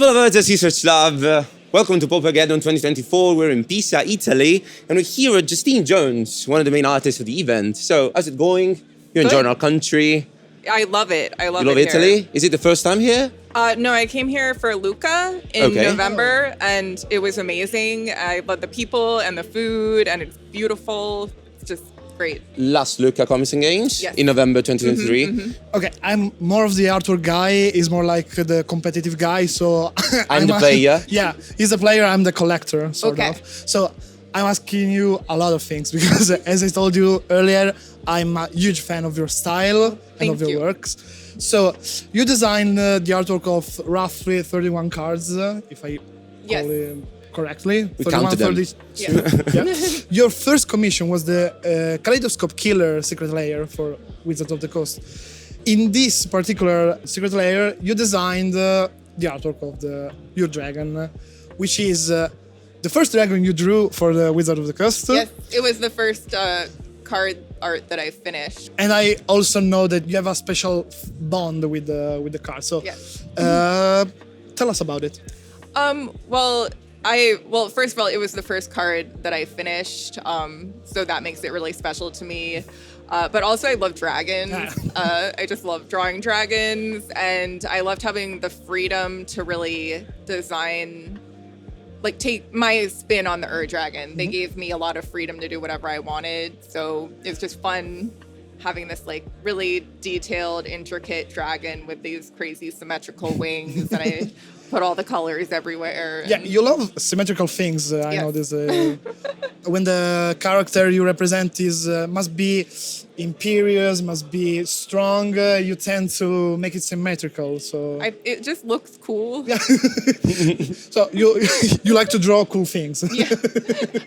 People of Earth Research Lab, welcome to Propaganda 2024. We're in Pisa, Italy, and we're here with Justine Jones, one of the main artists of the event. So, how's it going? You're enjoying our country? I love it. I love it. You love Italy? Here. Is it the first time here? No, I came here for Lucca in November, and it was amazing. I love the people and the food, and it's beautiful. It's just great. Last Lucca Comics and Games in November 2023. Okay, I'm more of the artwork guy. He's more like the competitive guy, so I'm the player. Yeah, he's the player. I'm the collector, sort of. So I'm asking you a lot of things because, as I told you earlier, I'm a huge fan of your style and of your works. So you designed the artwork of roughly 31 cards, if I call it correctly. We counted them. Yeah. Your first commission was the Kaleidoscope Killer Secret Layer for Wizards of the Coast. In this particular secret layer, you designed the artwork of your dragon, which is the first dragon you drew for the Wizard of the Coast. Yes, it was the first card art that I finished. And I also know that you have a special bond with the card. So tell us about it. Well, first of all, it was the first card that I finished, so that makes it really special to me. But also, I love dragons. I just love drawing dragons, and I loved having the freedom to really design, like take my spin on the Dragon. They gave me a lot of freedom to do whatever I wanted, so it was just fun having this like really detailed, intricate dragon with these crazy symmetrical wings, and I put all the colors everywhere. Yeah, you love symmetrical things. I know this. When the character you represent must be imperious, must be strong, you tend to make it symmetrical. So it just looks cool. Yeah. So you like to draw cool things. Yeah.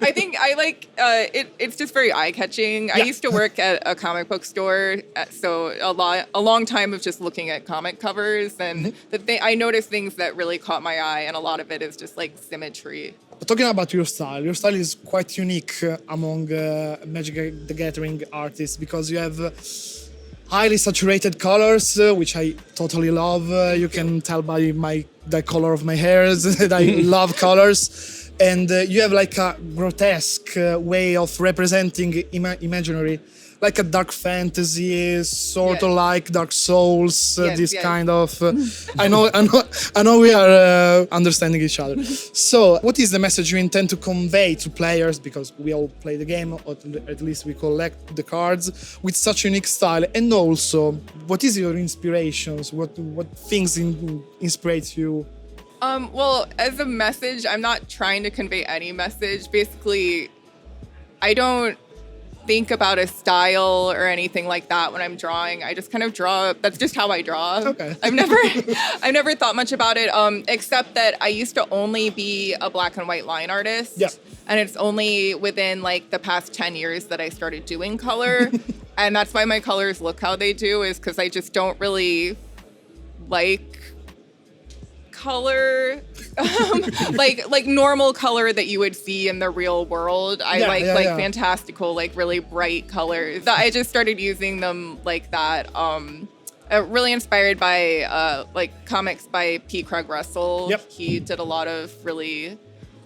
I think I like it. It's just very eye-catching. I used to work at a comic book store, so a long time of just looking at comic covers, and I noticed things that really caught my eye, and a lot of it is just like symmetry. Talking about your style is quite unique among Magic the Gathering artists because you have highly saturated colors, which I totally love. You can tell by the color of my hairs that I love colors. And you have like a grotesque way of representing imaginary, like a dark fantasy, sort of like Dark Souls, kind of. I know we are understanding each other. So, what is the message you intend to convey to players? Because we all play the game, or at least we collect the cards with such unique style. And also, what is your inspirations? What things inspires you? Well, as a message, I'm not trying to convey any message. Basically, I don't think about a style or anything like that when I'm drawing. I just kind of draw. That's just how I draw. Okay. I've never thought much about it, except that I used to only be a black and white line artist. Yeah. And it's only within like the past 10 years that I started doing color. And that's why my colors look how they do, is because I just don't really like color, like normal color that you would see in the real world. I like fantastical, like really bright colors. I just started using them like that. Really inspired by like comics by P. Craig Russell. Yep. He did a lot of really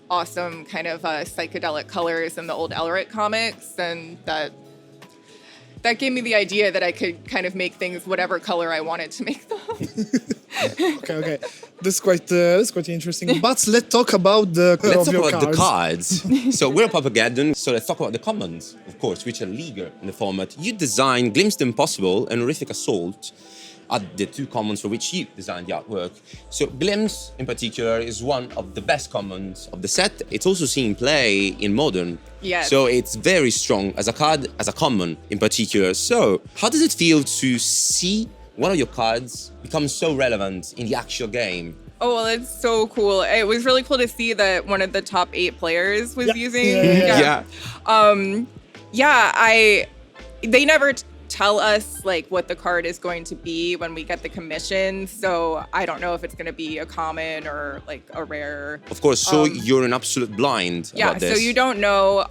awesome kind of psychedelic colors in the old Elric comics, and that gave me the idea that I could kind of make things whatever color I wanted to make them. Okay. That's quite interesting. But let's talk about the color of your cards. Let's talk about the cards. So we're a Propagadan, so let's talk about the commons, of course, which are legal in the format. You designed Glimpse the Impossible and Horrific Assault are the two commons for which you designed the artwork. So Glimpse, in particular, is one of the best commons of the set. It's also seen play in Modern. Yes. So it's very strong as a card, as a common in particular. So how does it feel to see one of your cards become so relevant in the actual game? Oh, well, it's so cool. It was really cool to see that one of the top 8 players was using. They never tell us like what the card is going to be when we get the commission, so I don't know if it's going to be a common or like a rare. Of course, so you're an absolute blind about this. So you don't know,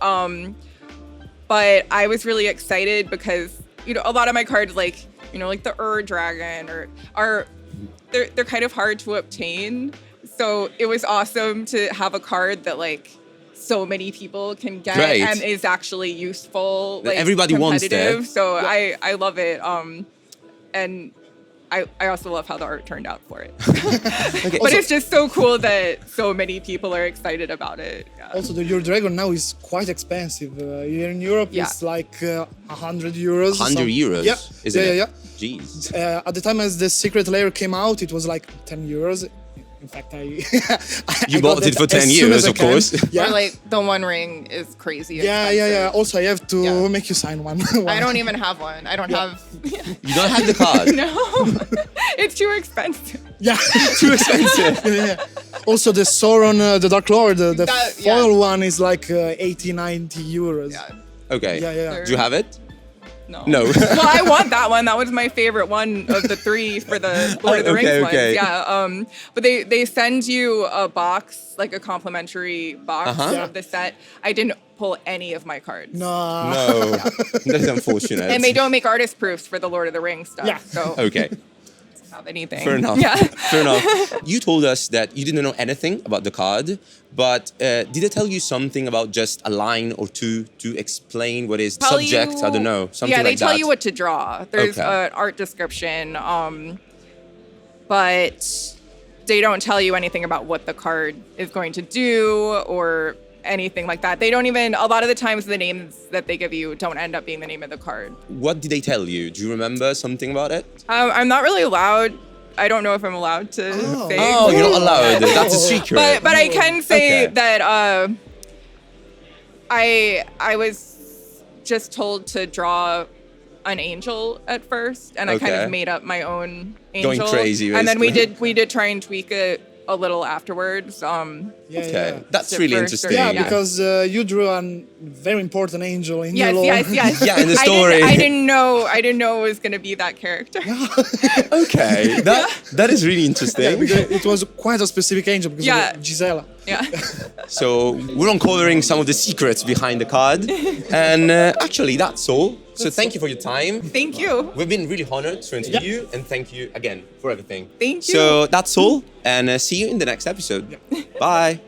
but I was really excited because, you know, a lot of my cards, like, you know, like the Dragon they're kind of hard to obtain. So it was awesome to have a card that like so many people can get Great. and is actually useful. Like, Everybody wants that. competitive. So I love it. And I also love how the art turned out for it. Okay. But it's just so cool that so many people are excited about it. Yeah. Also, your dragon now is quite expensive. Here in Europe, Yeah. it's like 100 euros. 100 euros? Yeah, Isn't yeah, it? yeah. Jeez. At the time as the secret layer came out, it was like 10 euros. In fact, You I bought got it that for 10 as soon euros, as I of can. course. Yeah. Or like the One Ring is crazy Yeah. expensive. Also, I have to Yeah. make you sign one. I don't even have one. I don't have. You don't have the card. No, it's too expensive. Yeah. Too expensive. Yeah. Also, the Sauron, the Dark Lord, the That- yeah. foil one is like 80, 90 euros. Yeah. Okay. Yeah. Do you have it? No. No. Well, I want that one. That was my favorite one of the three for the Lord of the Okay, Rings okay. ones. Yeah. But they send you a box, like a complimentary box Uh-huh. of the set. I didn't pull any of my cards. No. No. That's unfortunate. And they don't make artist proofs for the Lord of the Rings stuff. Yeah. So Okay. have anything. Fair enough. Yeah. Fair enough. You told us that you didn't know anything about the card, but did they tell you something about just a line or two to explain what is Tell subject? you- I don't know. Something yeah, they like tell that. you what to draw. There's Okay. an art description, but they don't tell you anything about what the card is going to do or anything like that. They don't even, a lot of the times the names that they give you don't end up being the name of the card. What did they tell you? Do you remember something about it? I'm not really allowed. I don't know if I'm allowed to say. Oh, you're not allowed. That's a secret. But I can say Okay. that I was just told to draw an angel at first, and I kind Okay. of made up my own Going angel. crazy, And then basically. we did try and tweak it a little afterwards. Yeah, Okay, yeah. that's The really first interesting. Yeah, Yeah. because you drew a very important angel in your Yes, lore. yes. Yeah, in the story. I didn't know it was gonna be that character. Okay, that is really interesting. Yeah, because it was quite a specific angel because Yeah. of Gisela. Yeah. So we're uncovering some of the secrets behind the card, and actually that's all. So thank you for your time. Thank you. We've been really honored to interview you, and thank you again for everything. Thank you. So that's all, and see you in the next episode. Bye.